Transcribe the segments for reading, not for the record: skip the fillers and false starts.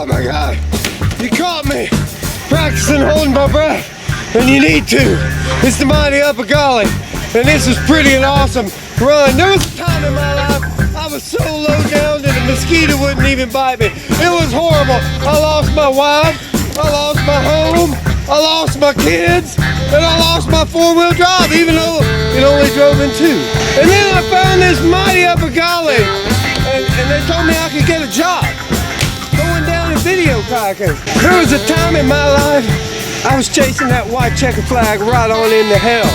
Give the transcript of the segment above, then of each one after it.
Oh my God, you caught me practicing holding my breath, and you need to. It's the mighty Upper Gauley, and this is pretty and awesome run. There was a time in my life I was so low down that a mosquito wouldn't even bite me. It was horrible. I lost my wife, I lost my home, I lost my kids, and I lost my four-wheel drive, even though it only drove in two. And then I found this mighty Upper Gauley, and they told me I could get a job going down and video kayaking. There was a time in my life I was chasing that white checker flag right on into hell.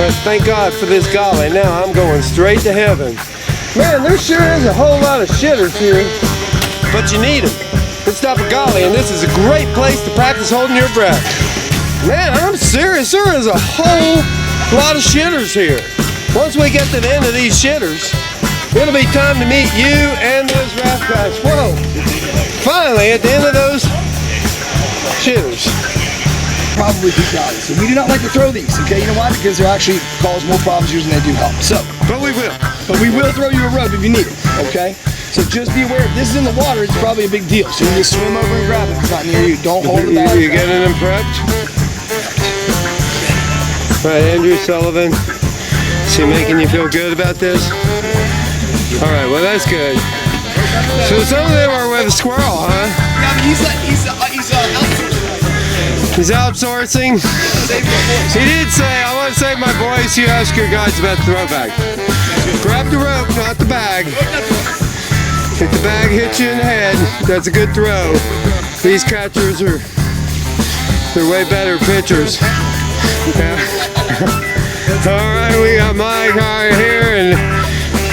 But thank God for this Gauley. Now I'm going straight to heaven. Man, there sure is a whole lot of shitters here, but you need them. It's the Upper Gauley, and this is a great place to practice holding your breath. Man, I'm serious. There is a whole lot of shitters here. Once we get to the end of these shitters, it'll be time to meet you and those raft guys. Whoa! Finally, at the end of those shitters. Probably be Gauley. So we do not like to throw these, okay? You know why? Because they actually cause more problems usually than they do help. So, But we will throw you a rope if you need it, okay? So just be aware, if this is in the water, it's probably a big deal. So you just swim over and grab it if it's not near you. Don't hold the bag. You getting them prepped? All right, Andrew Sullivan. Is he making you feel good about this? All right, well that's good. So some of them are with a squirrel, huh? Yeah, but He's outsourcing. He did say, I want to save my voice. You ask your guys about the throw bag. Grab the rope, not the bag. If the bag hits you in the head, that's a good throw. These catchers they're way better pitchers. Yeah. All right, we got Mike here and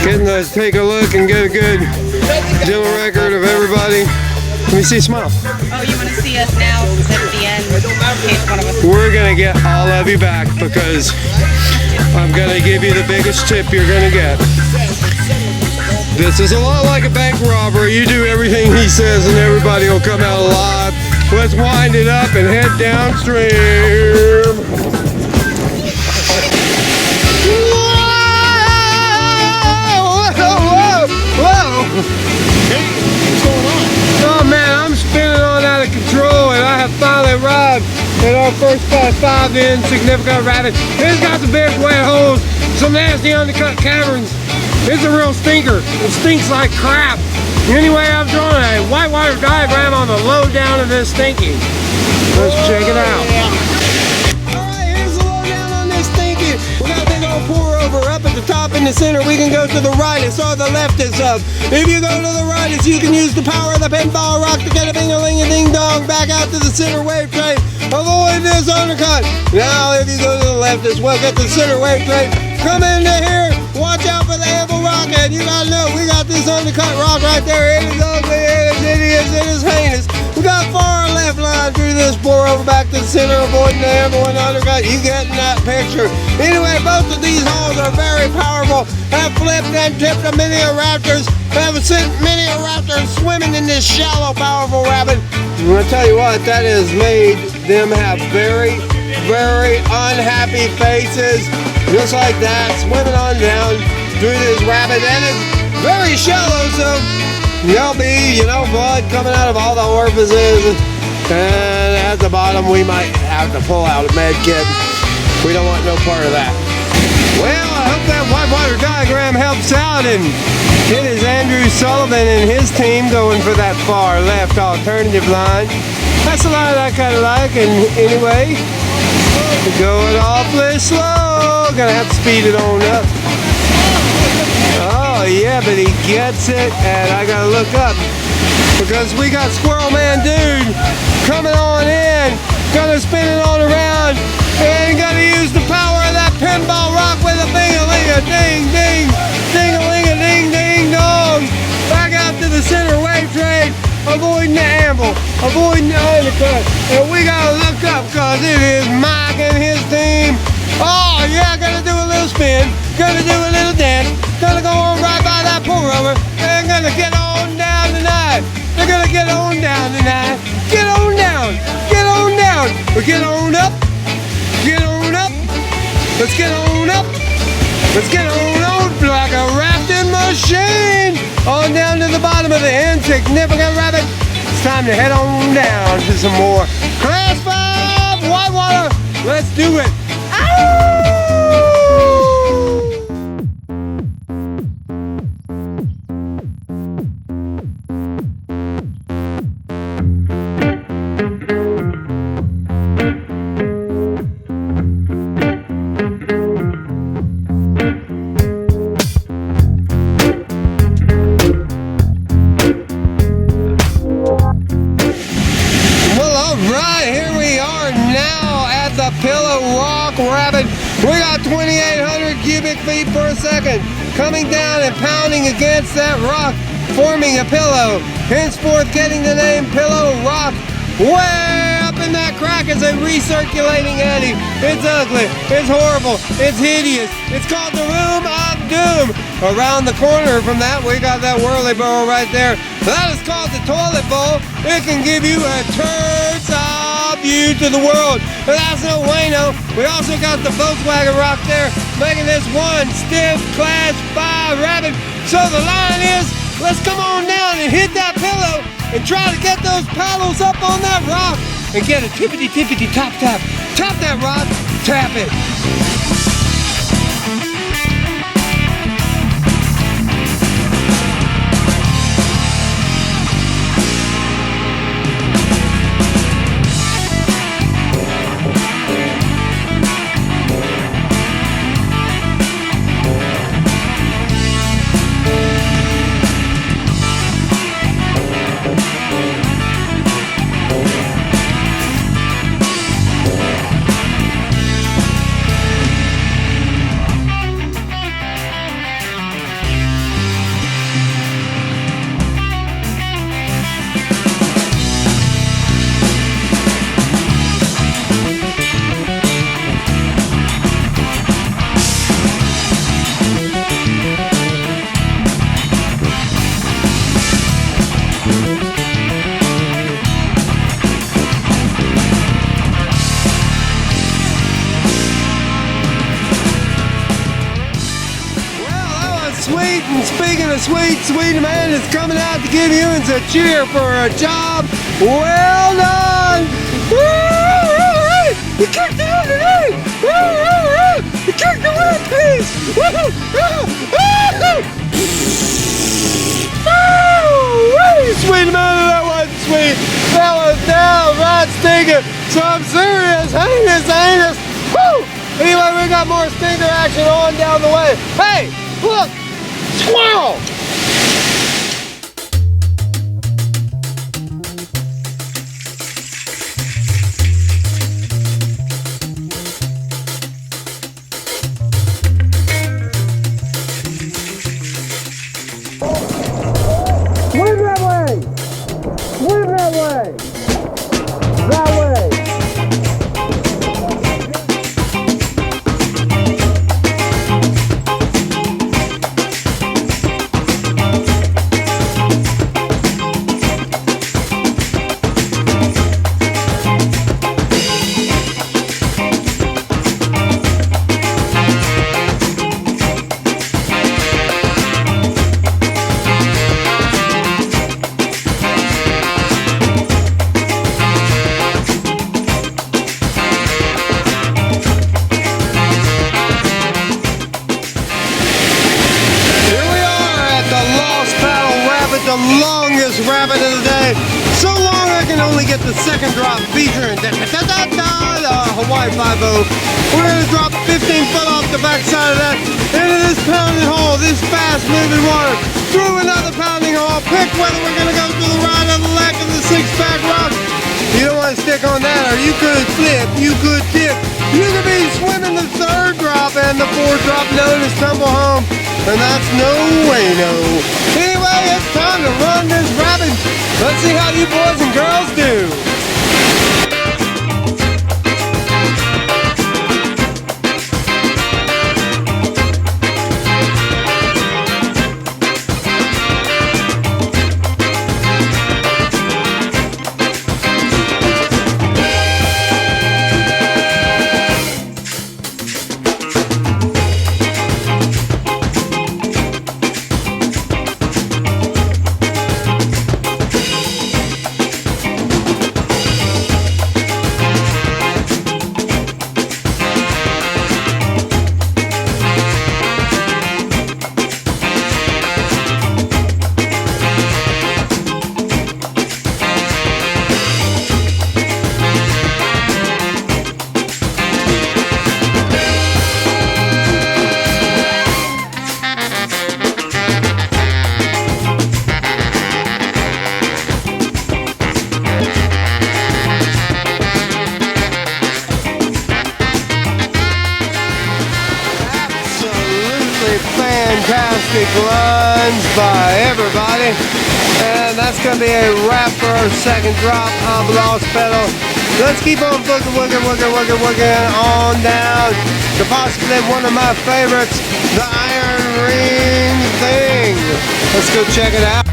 getting to take a look and get a good general record of everybody. Let me see a smile. Oh, you want to see us now at the end in case one of us... We're going to get all of you back because I'm going to give you the biggest tip you're going to get. This is a lot like a bank robbery. You do everything he says and everybody will come out alive. Let's wind it up and head downstream. Oh man, I'm spinning on out of control, and I have finally arrived at our first class 5 insignificant rapids. It's got some big wet holes, some nasty undercut caverns. It's a real stinker. It stinks like crap. Anyway, I've drawn a whitewater diagram on the low down of this stinky. Let's check it out. Alright, here's the lowdown on this stinky. We got a big old pour over up at the top in the center. We can go to the rightest or the leftist of. If you go to the rightist, you can use the power of the pinball rock to get a bing-a-ling-a-ding-dong back out to the center wave train. Avoid this undercut. Now, if you go to the leftist, we'll get the center wave train. Come into here. Watch out for the amble rock, and you gotta know we got this undercut rock right there. It is ugly, it is hideous, it is heinous. We got far left line through this pour over back to the center, avoiding the amble and undercut. You getting that picture? Anyway, both of these holes are very powerful. Have flipped and tipped a many raptors. Have sent many raptors swimming in this shallow, powerful rapid. I'm gonna tell you what, that has made them have very, very unhappy faces. Just like that, swimming on down through this rapid, and it's very shallow, so there'll be, blood coming out of all the orifices, and at the bottom we might have to pull out a med kit. We don't want no part of that. Well, I hope that whitewater diagram helps out, and it is Andrew Sullivan and his team going for that far left alternative line. That's a line I kind of like, and anyway, going awfully slow. Gonna have to speed it on up. Oh yeah, but he gets it, and I gotta look up because we got Squirrel Man Dude coming on in, gonna spin it on around, and gonna use the power of that pinball rock with a bing-a-ling-a-ding-ding, ding-a-ling-a-ding-ding-dong, back out to the center wave train, avoiding the amble, avoiding the undercut, and we gotta look up because it is Mike and his team. Oh yeah, gonna do a little spin, gonna do a little dance, gonna go on right by that pour over, and gonna get on down tonight. They're gonna get on down tonight. Get on down, get on down, or get on up, get on up. Let's get on up, let's get on like a rafting machine. On down to the bottom of the insignificant rapid. it's time to head on down to some more Class 5 whitewater. Let's do it. We got 2,800 cubic feet per second coming down and pounding against that rock, forming a pillow, henceforth getting the name Pillow Rock. Way up in that crack is a recirculating eddy. It's ugly, it's horrible, it's hideous. It's called the Room of Doom. Around the corner from that, we got that whirly bowl right there. That is called the Toilet Bowl. It can give you a turd-eye view to the world. But that's no bueno. We also got the Volkswagen Rock there, making this one stiff Class 5 rabbit. So the line is, let's come on down and hit that pillow and try to get those paddles up on that rock and get a tippity-tippity top-tap. Tap that rock, tap it. Sweet, and speaking of sweet man is coming out to give you a cheer for a job well done. Woo! You kicked it in today. Woo! You kicked the one piece. Woo! Sweet man, that wasn't sweet. That was downright stinking. So I'm serious, heinous. Woo! Anyway, we got more stinker action on down the way. Hey, look. Squirrel! Swim that way! Swim that way! That way! The longest rabbit of the day. So long I can only get the second drop featuring the Hawaii 5-0. We're going to drop 15 foot off the backside of that into this pounding hole, this fast moving water, through another pounding hole. Pick whether we're going to go through the right of the leg of the 6-pack rock. You don't want to stick on that, or you could flip, you could dip. You could be swimming the 3rd drop and the 4th drop known as tumble home. And that's no way, no. Anyway, it's time to run this rabbit. Let's see how you boys and girls do. fantastic lunge by everybody. And that's going to be a wrap for our second drop of Lost Pedal. Let's keep on working on down to possibly one of my favorites, the iron ring thing. Let's go check it out.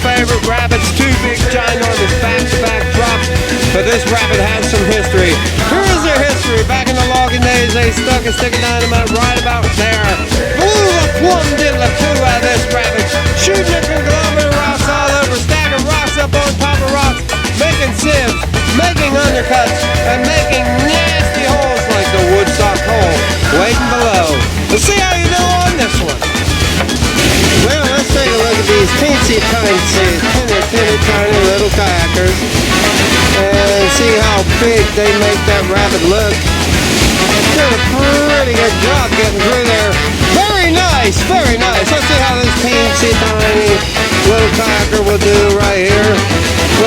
Favorite rapids, two big ginormous back-to-back drops, but this rapid has some history. Here is their history. Back in the logging days, they stuck a stick of dynamite right about there. Blew a plum diddler two out of this rapid, shooting a conglomerate rocks all over, stacking rocks up on top of rocks, making sieves, making undercuts, and making nasty holes like the Woodstock hole waiting below. Let's see how you do on this one. Well, let's take a look at these teeny tiny little kayakers and see how big they make that rapid look. Did a pretty good job getting through there. Very nice, very nice. Let's see how this teensy tiny little kayaker will do right here.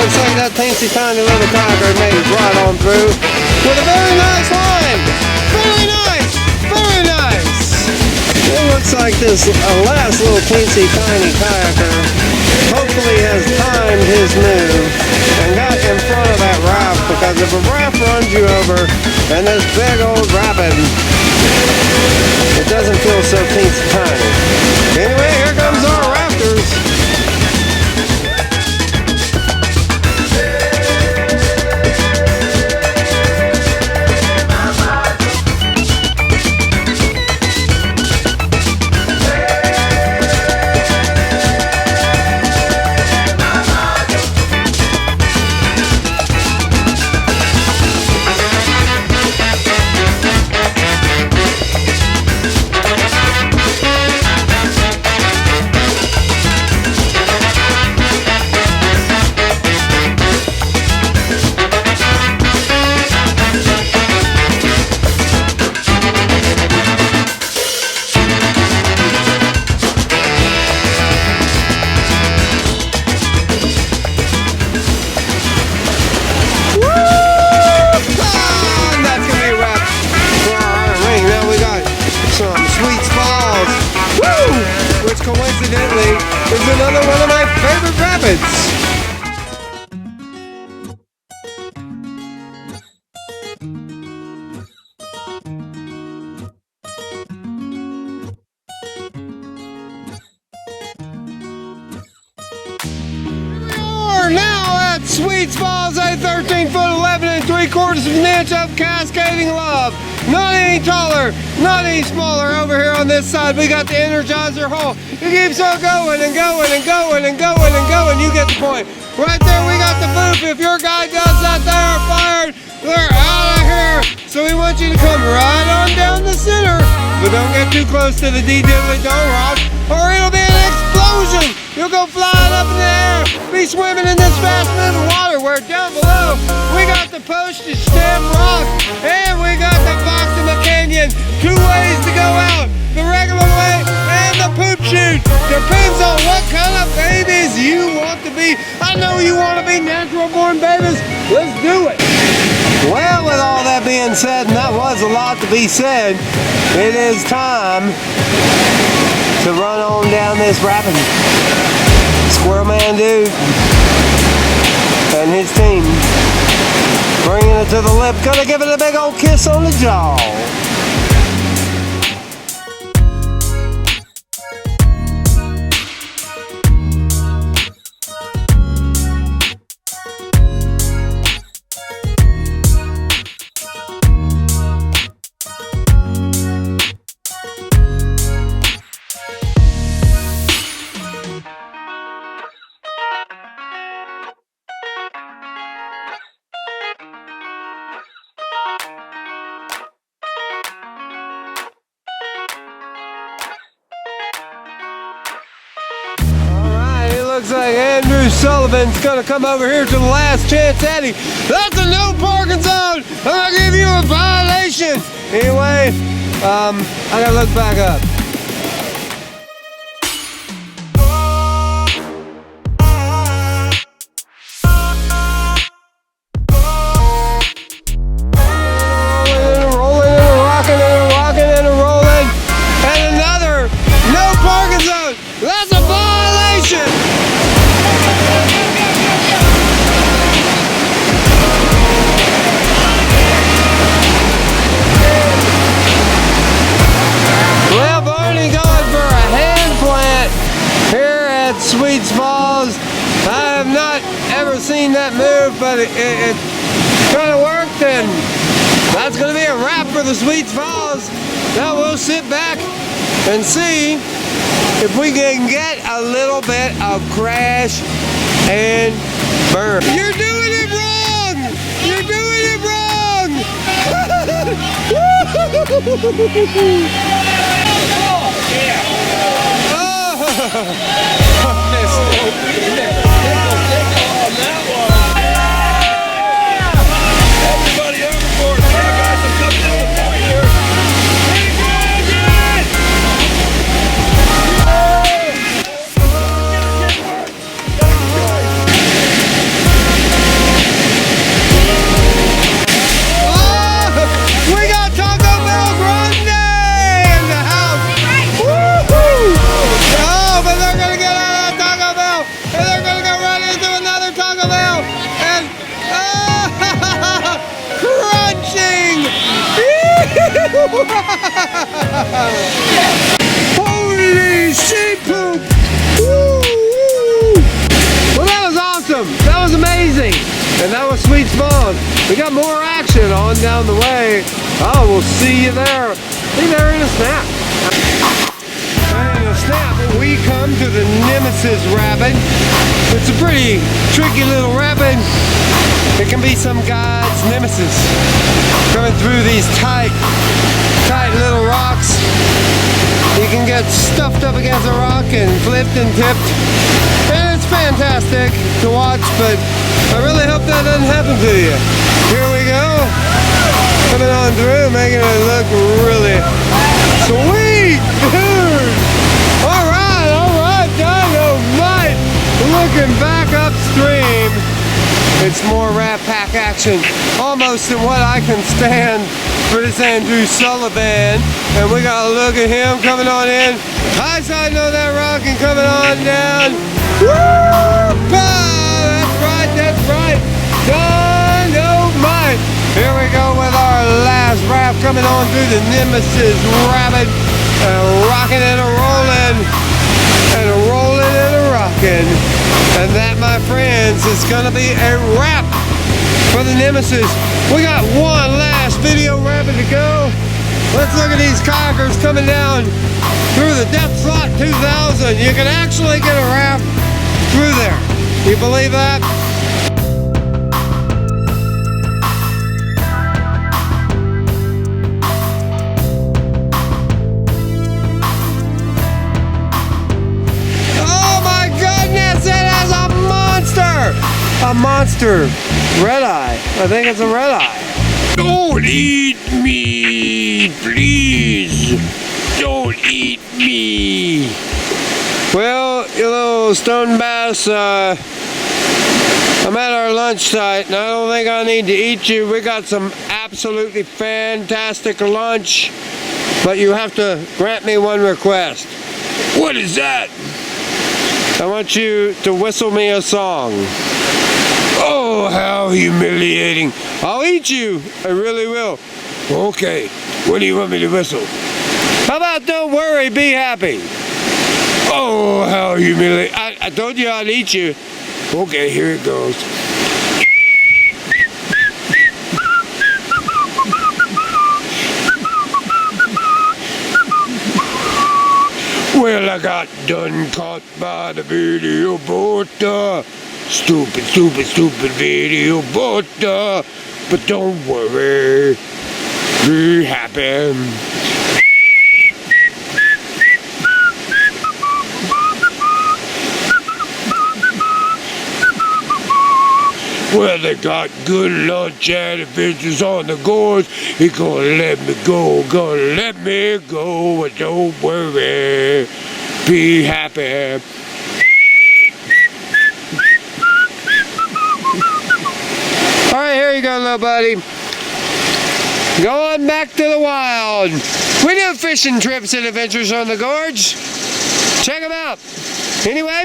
Looks like that teensy tiny little kayaker made it right on through with a very nice line. Very nice, very nice. It looks like this last little teensy tiny kayaker hopefully has timed his move and got in front of that raft, because if a raft runs you over and this big old rapid, it doesn't feel so teensy tiny. Anyway, here comes our rafters. Coincidentally, is another one of my favorite rapids. Now at Sweets Falls, a 13 foot 11 3/4 of an inch of cascading love. Not any taller, not any smaller. Over here on this side, we got the Energizer hole. It keeps on going and going and going and going and going. You get the point. Right there, we got the boop. If your guy does that, they are fired. They're out of here. So we want you to come right on down the center, but don't get too close to the D-Diddly-Dong Rock, or it'll be an explosion. You'll go flying up in the air, be swimming in this fast moving water, where down below we got the postage stamp rock and we got the box in the canyon. Two ways to go out, the regular way and the poop chute. Depends on what kind of babies you want to be. I know you want to be natural born babies. Let's do it. Well, with all that being said, and that was a lot to be said, it is time to run on down this rapid. Squirrel Man Dude and his team bringing it to the lip, gonna give it a big old kiss on the jaw. looks like Andrew Sullivan's gonna come over here to the last chance Eddie. That's a no parking zone. I'm gonna give you a violation. Anyway, I gotta look back up. That's a violation! Well, Barney going for a hand plant here at Sweets Falls. I have not ever seen that move, but it kind of worked, and that's going to be a wrap for the Sweets Falls. Now we'll sit back and see if we can get a little bit of crash and burn. You're doing it wrong! You're doing it wrong! Everybody overboard. Yeah, guys, I'm coming to the point here. Holy sheep poop! Woo! Well, that was awesome. That was amazing. And that was Sweets Falls. We got more action on down the way. Oh, we'll see you there. See you there in a snap. And in a snap, we come to the Nemesis Rapid. It's a pretty tricky little rapid. It can be some guy's nemesis. Coming through these tight little rocks. You can get stuffed up against a rock and flipped and tipped. And it's fantastic to watch, but I really hope that doesn't happen to you. Here we go. Coming on through, making it look really sweet, dude. All right, dynamite. Looking back upstream. It's more Rat Pack action, almost than what I can stand for this Andrew Sullivan. And we got a look at him coming on in. High side of that rock and coming on down. Woo! That's right. Dynamite. Here we go with our last raft coming on through the Nemesis Rapid. Rocking and a-rolling. And a-rolling and a-rocking. And that, my friends, is gonna be a wrap for the Nemesis. We got one last video rapid to go. Let's look at these kayakers coming down through the Depth Slot 2000. You can actually get a raft through there. You believe that? A monster red eye. I think it's a red eye. Don't eat me, please. Don't eat me. Well, you little stone bass, I'm at our lunch site and I don't think I need to eat you. We got some absolutely fantastic lunch, but you have to grant me one request. What is that? I want you to whistle me a song. Oh, how humiliating. I'll eat you. I really will. Okay. What do you want me to whistle? How about don't worry, be happy? Oh, how humiliating. I told you I'd eat you. Okay, here it goes. Well, I got done caught by the video boat. Stupid video boat. But don't worry. Be happy. Well, they got good lunch and adventures on the gorge. He gonna let me go, gonna let me go. Don't worry, be happy. All right, here you go, little buddy. Going back to the wild. We do fishing trips and adventures on the gorge. Check them out. Anyway,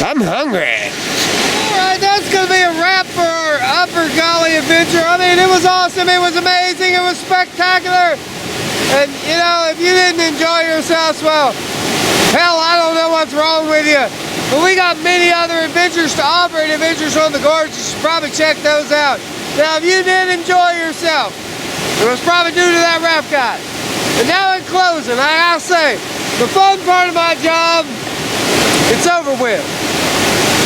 I'm hungry. Alright, that's going to be a wrap for our Upper Gauley adventure. I mean, it was awesome. It was amazing. It was spectacular. And, you know, if you didn't enjoy yourselves, well, hell, I don't know what's wrong with you. But we got many other adventures to offer and adventures on the gorge. You should probably check those out. Now, if you did enjoy yourself, it was probably due to that rap guy. And now in closing, I gotta say, the fun part of my job, it's over with.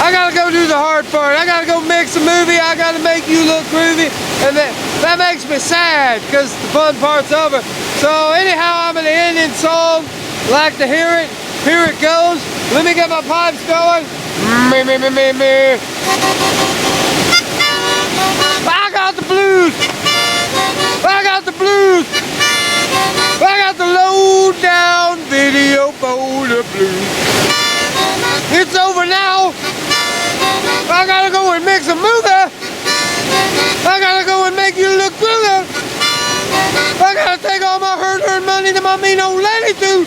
I gotta go do the hard part. I gotta go mix a movie. I gotta make you look groovy. And that makes me sad because the fun part's over. So anyhow, I'm gonna end in song. Like to hear it? Here it goes. Let me get my pipes going. Me, me, me, me, me. I got the blues. I got the blues. I got the low down video for the blues. It's over now. I gotta go and mix a movie. I gotta go and make you look good. I gotta take all my hard-earned money to my mean old lady too.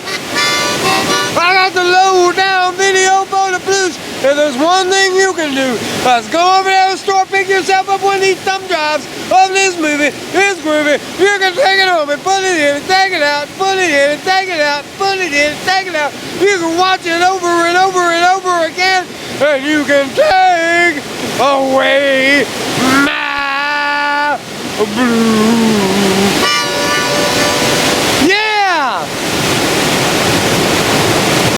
I got the low down video for the blues. And there's one thing you can do. Let's go over there to the store, pick yourself up one of these thumb drives of this movie. It's groovy. You can take it home and put it in and take it out, put it in and take it out, put it in and take it out. You can watch it over and over and over again. And you can take away my blues.